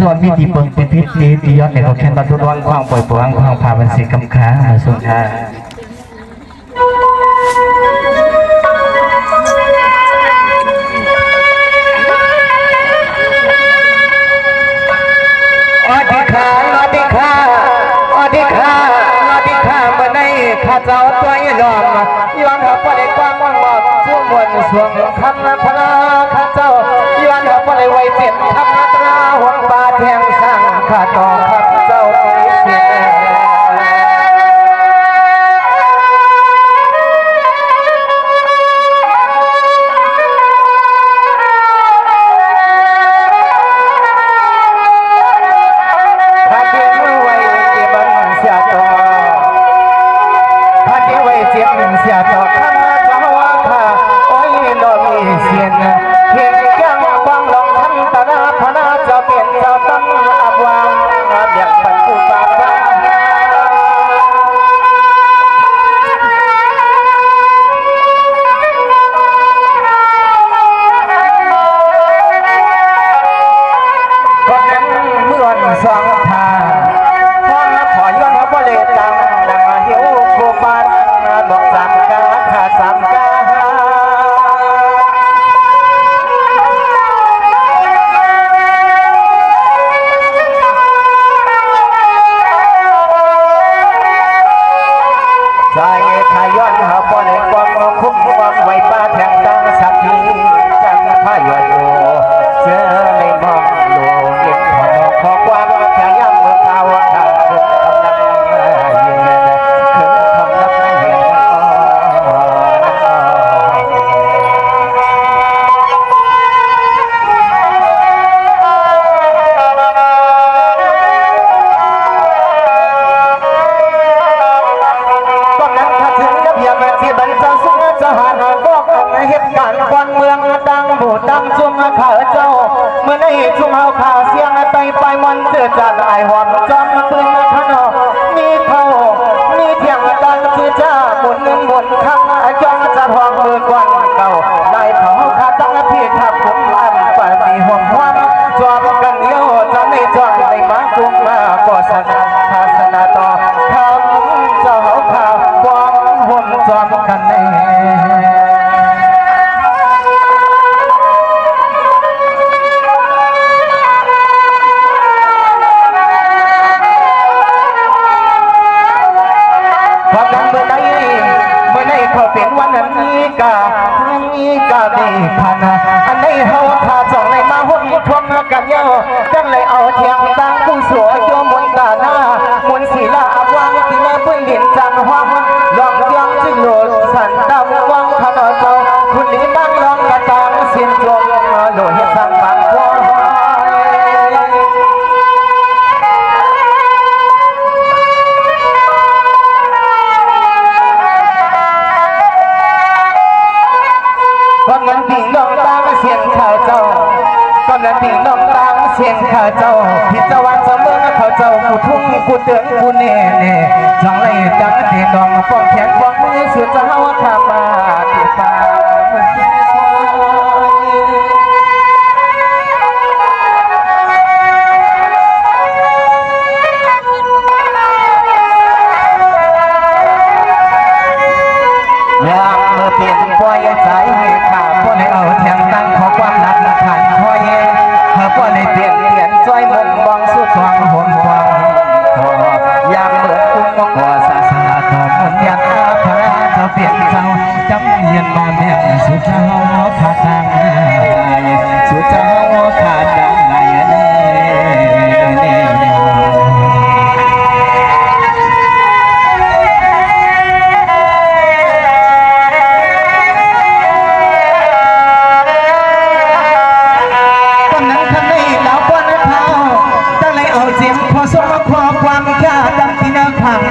จวนมีดีเปิงเป็นพิษดีดียอดในก็แค่บรรทุร้อนความปล่อยปวงความผ่าบันสีกำค้ามาส่วนท่าข้าเจ้าตัวหลอมย้อนหัวไปความว่างบอกชั่วมวลสวงคำพระข้าเจ้าย้อนหัวไปไว้เจ็บคำตราหัวบาแทงสร้างข้าต่อข้าเจ้าเสียเสียต่อคำเจ้าว่าข้าโอ้ยโดนมีเสียนเพียงแก้วบางลงทันตนาพนาเจ้าเปลี่ยนเจ้าตั้งอับวางเบียดปันผู้ปากบ้าคนนั้นเมื่อวันสองทางพอขอย้อนเขาบ่เลยตังดังหิวผู้ปานบอกสามกาขาดสามกาใจขย้อนหาบ่ได้ความคุ้มความไว้ป้าแทงตั้งสักทีจังพายโยเจอเลยมองโลเก็บขอความแข็งย่ำเมื่อข่าวขาดคำนักเย็นคำนักเย็นเหตุการณ์บ้านเมืองดังบูดดังจุ่มข้าเจ้าเมื่อในจุ่มเอาข่าวเสียงไปมันเจอจัดไอหอมจำปืนขนมมีเขามีเทียงดังที่จ้าหมุนหมุนคำจ้องจะห้องมือกวนเก่าได้เขาขาตั้งพี่ขับผมอันปามีห่วงความจอบกันเดียวจะไม่จองในมากุมมาก็สนาศาสนาต่อคำเจ้าข่าววางห่วงจอบกันในเขาเป็นวันนี้กาดีพันอันนี้เขาทาส่องในมาหุ่นทวงกันเยอะจังเลยเอาเทียงตั้งผู้สวยโยมนตาหน้ามนศิลาอับวางที่แม่ปืนดินจังห้องลองเทียงจึงโหลดสันดำวังขนเจ้าคุณนี้บ้างลองกระตางเสียนจงโหลดให้สังฟังพอความนั้นถึงน้องตาเสียงข้าเจ้าความนั้นถึงน้องตาเสียงข้าเจ้าพิจารณาเสมอข้าเจ้าผู้ทุ่งผู้เตือนผู้เน่จังไรจังเด็ดดองป้องแขนป้องมือสุดจะหาว่าข้ามาติดตามยามเมื่อเปลี่ยนปล่อยใจข้าพ่อเลยเอาแทงตั้งขอความรักขันคอยข้าพ่อเลยเปลี่ยนจ้อยมุมมองสุดทองห่วงฟังยามเมื่อคุ้มมองศาสนาขอมุนยันพระเขาเปลี่ยนเจ้าจำเย็นนอนเนี่ยสุดเจ้าขาดดังสุดเจ้าขาดดังไง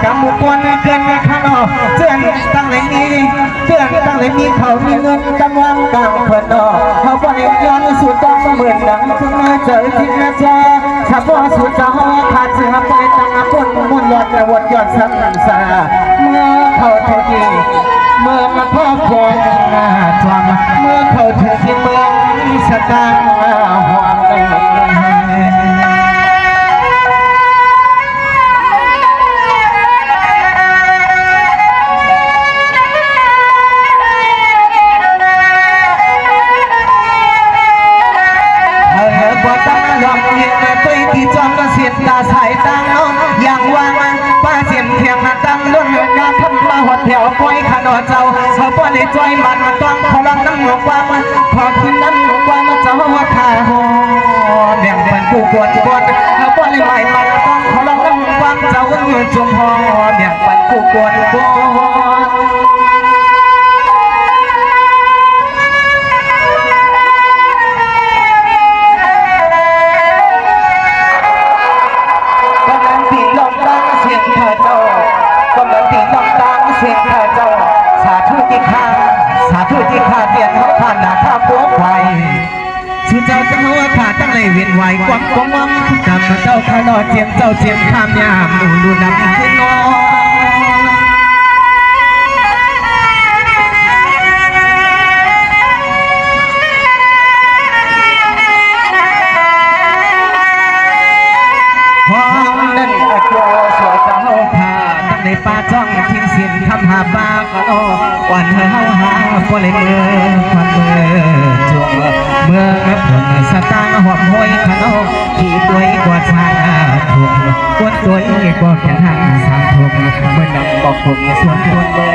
กำมุกวนเกินข้างนอกเพื่อนตั้งไหนมีเขามีเงินกำลังกลางเพื่อนนอกเขาบริย้อนสุดต้องเหมือนดังถึงเจอที่แม่จอถ้าบ่สุดจะห่อขาดเสือไปตั้งปุ่นมุ่นหลอดกระวดยอดสังสาเมื่อเขาถึงที่เมื่อมาพ่อคงจอมเมื่อเขาถึงที่เมืองสตางค์หอม นตาสายตังน้องอย่างวางป้าเสียนเทียงตังล้นกาทำมาหัวแถวก้อยขนอเจ้าเขาป้อนในจอยมันต้องพลังน้ำหนกว่ามันพอคืนนั้นหนกว่ามันเจ้าว่าขาหอแบ่งเป็นผู้กวดเขาป้อนในใหม่มันต้องพลังน้ำความเจ้าจุ่มหอแบ่งเป็นผู้กวดเสียงข้าเจ้าสาธุที่ข้าเดียนเขาผ่านหน้าข้าปัวไฟสุเจ้าเจ้าข้าตั้งเลยเวียนไหวกวักกวงกำมาเจ้าข้านอเจียมเจ้าเจียมข้ามยามหมู่ลูนำขึ้นนอในป่าจ้องทิ้งเสียนคำหาบ้าก็นอวันเฮาหาก็เลยเมื่อควันเมื่อจวงเมื่อผลสตางหอมห้อยขนอขี่ตัวกว่าชาถูกกวนตัวกว่าแค่ทางสามถูกเมื่อนำบอกผมส่วนคนเมื่อ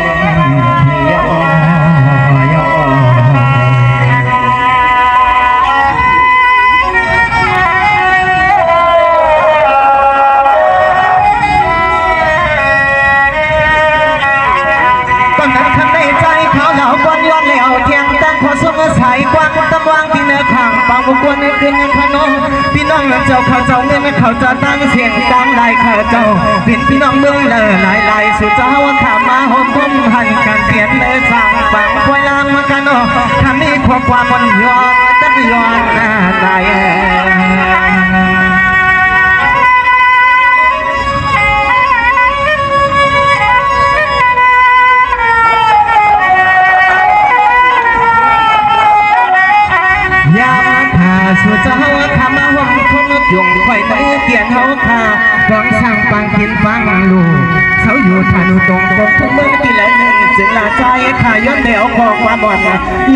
ที่ย่อย่อสายกว้างตะวางที่เนื้อข้างปังบุกวนในคืนขนมพี่น้องเจ้าเขาเจ้าเงินเขาจะตั้งเสียงตามลายข้าเจ้าเป็นพี่น้องเมืองเลยลายสุดเจ้าขามาหอมพุ่มหันกันเปลี่ยนเลยสั่งปังควยลางมากันโอทำนี้ความมันย้อนตัดย้อนหน้าใจสุเจ้าทำมาหวังคงยงคอยมือเตียนเฮาขาฟังสั่งปังกินฟังลูกเขาอยู่ทานุตรงกบทุกเมื่อตีละหนึ่งจึงละใจขาย้อนแถวของความบ่น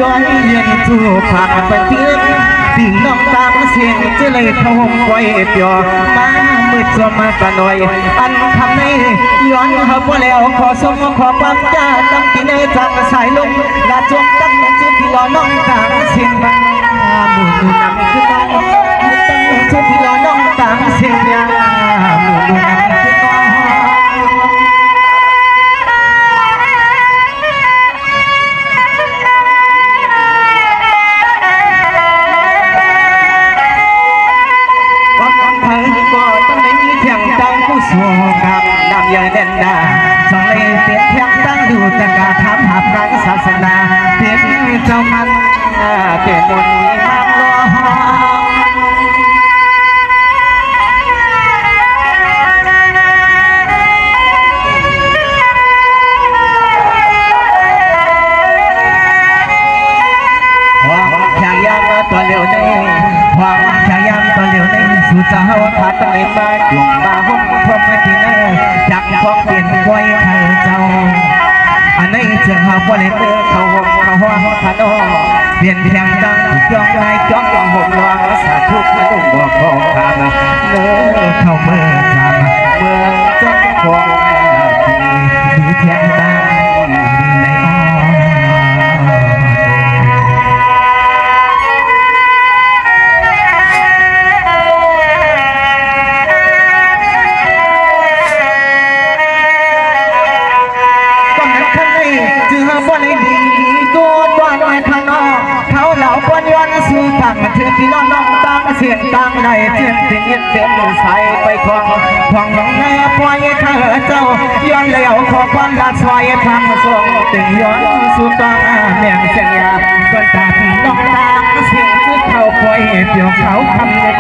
ย้อนเย็นจู่ผ่านไปเพียงติ่งน้องตามเสียงจะเลยเขาหงไว้เปียมามืดจมมาตะหน่อยอันทำให้ย้อนเขาพอแล้วขอส่งขอความจ้าตั้งที่เนื้อจากสายลมลาจมตั้งจุดที่รอน้องตามเสียงบังหมู่นำขึ้นมาตั้งจุดที่รอน้องตามเสียงยาหมู่นำขึ้นมาสัวกับนำยังเด่นดาสองเลยเปลี่ยนเพียงตั้งดูแต่การทำหาพระศาสนาเปลี่ยนเจ้ามันเปลี่ยนมนต์มีมากล้อตัวเร็วในความพยายามตัวเร็วในสู่เจ้าขาดตั้งเลยมาจุ่มมาหุ้มพรมที่เนื้อจากของเปลี่ยนกวยเธอเจ้าอันนี้เชื่อเขาบ่ได้เนื้อเขาห่มเขาหัวเขาโนเปลี่ยนเพียงดังจ้องนายจ้องห่มรองสาธุพระนุ่มบอกของข้าเนื้อเขาเมื่อจำเมื่อจ้องของที่เพียงดังในถึงที่น้องตามเสียงต่างใดเจียนที่เย็นเสียงใสไปของน้องเนื้อปล่อยข้าเจ้าย้อนเลี้ยวขอความรักสวยทางส่งถึงย้อนสู่ตาเมียงเสียงยาก็ตาที่น้องตามเสียงที่เขาปล่อยเปี่ยวเขาคำเย็น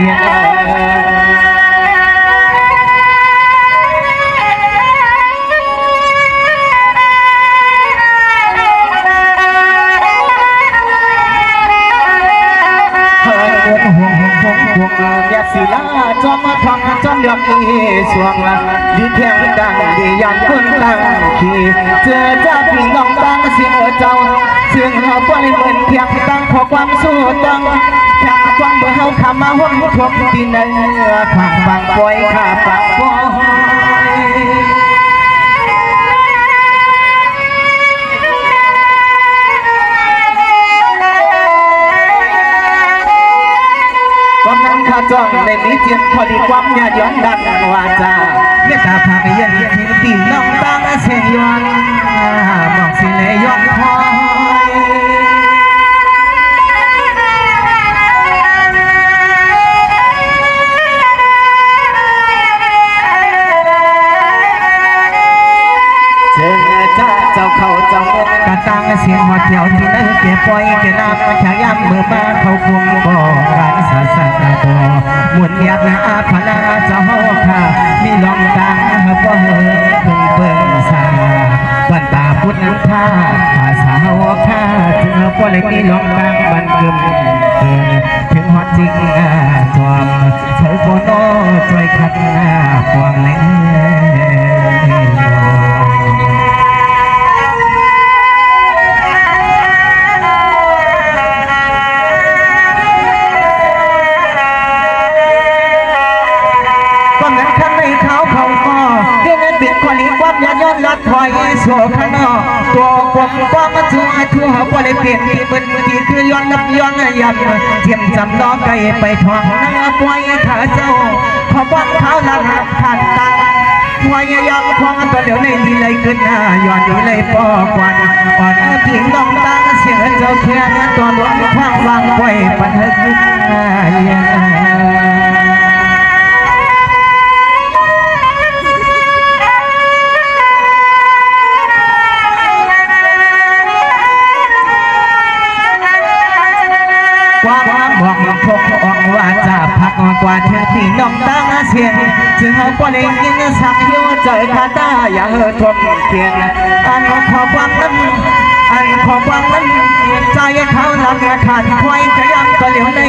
ยาสีลาจอมทองจอมเลือกอีสวงดีเพียงดังดียันคนตั้งขี่เจอเจ้าพี่น้องตั้งเสียงเจ้าเสียงเขาปล่อยเหมือนเพียงตั้งขอความสู้ตั้ง ฟังเมื่อเฮาขามาห้องทบตีเนื้อขังบางปล่อยขาปากปอยกำลังข้าจ้องในมีเจียนพอดีความยาย้อนดังวาจาเมตตาพาไปเย็นทิ้งตีน้องตั้งเสียงย้อนบอกสิเลยย้อนพอยเจ้าเขาเจ้าเงินกระตังเสียงหัวเขียวที่นั่นเก็บปล่อยเก็บน้ำขย้ำเมื่อมาเขาคุมบ่อการสาสาตาหมุนเงียบและอาพนาเจ้าค่ะมีลองดังบ่เหินพึ่งเบิ่งสาบันตาพุทธน้ำท่าภาษาค่ะถึงบ่เลยมีลองดังบันกึมเกินถึงฮอดจริงจอมเธอบ่โน้ช่วยขัดปวงเล่นย้อนลัดถอยโซ่ข้างนอกตัวกลมกว้างมาถึงไอ้ทั่วบ่ได้เปลี่ยนที่เบิ้ลที่คือย้อนลับย้อนยันเทียมจำล้อไก่ไปทองนั่งปล่อยขาเจ้าขอบอกเขาละหักขันตังปล่อยยอมพองตัวเดี๋ยวในนี้เลยขึ้นหน้าย้อนอยู่เลยปอกวันอ่อนพิงดองตังเสียงเจ้าแค่นี้ตัวหลวงข้างวางไว้ปันเฮกความบอกพกออกว่าจะพักกว่าเธอที่น้องตั้งเสียงจึงเอาปนยินสักหิวเจอคาตาอย่าเห่อทนเทียนอันขอความนั้นใจเขาหลังขาดควายจะยังก็เหลียวใน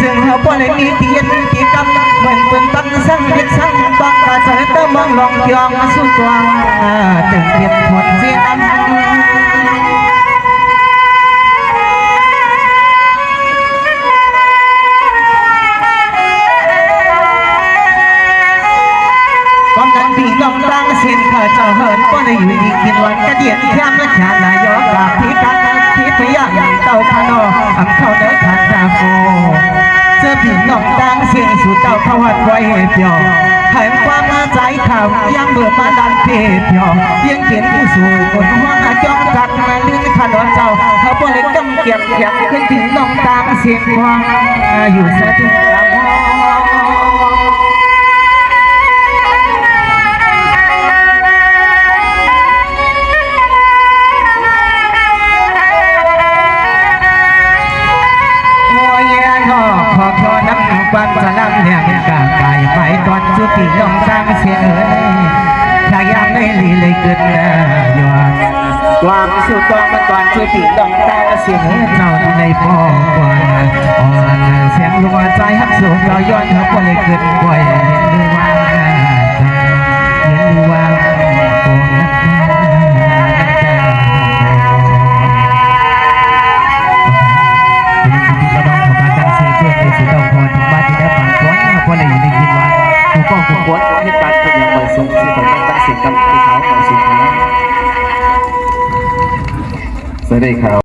จึงเอาปนมีเตียนที่กำเหมือนปืนตั้งสั่งยึดสั่งต้องกระเสยเติมมองลองยองสู้ตัวจึงเทียนหมดเสียงลองตั้งเส้นข้าเจ้าเหินก็ได้อยู่ดีกินวันกระเดียดแค่ไม่ขาดนายกกาพิการที่พยายามเต้าขนออำเข้าเนื้อขาดตาโฟเจอผีลองตั้งเส้นสู่เต้าเข้าหัดไว้เปียวแห่งความมาใจข่าวยังเบื่อมาดันเพียวยังเขียนผู้สู่คนหัวจ้องกัดมาลื่นขนอเจ้าเขาบ่เลยกำเก็บแข็งขึ้นผีลองตั้งเส้นควงอยู่สะดุดลำความจะนำเนี่ยกาไก่ไปก่อนสุติลองสร้างเสียงถ้ายังไม่ลีเลยเกินย้อนความสุดตัวมันก่อนสุติลองสร้างเสียงเจ้าในพ่อกว่าอ่อนเสียงรัวใจฮักสูงเราย้อนเขาก็เลยเกินกว่าเห็นหรือว่าโอ้นักเหตุการณ์เป็นอย่างไรส่งที่ตอนนั้นตัดสินกันที่เขาตัดสินกันสวัสดีครับ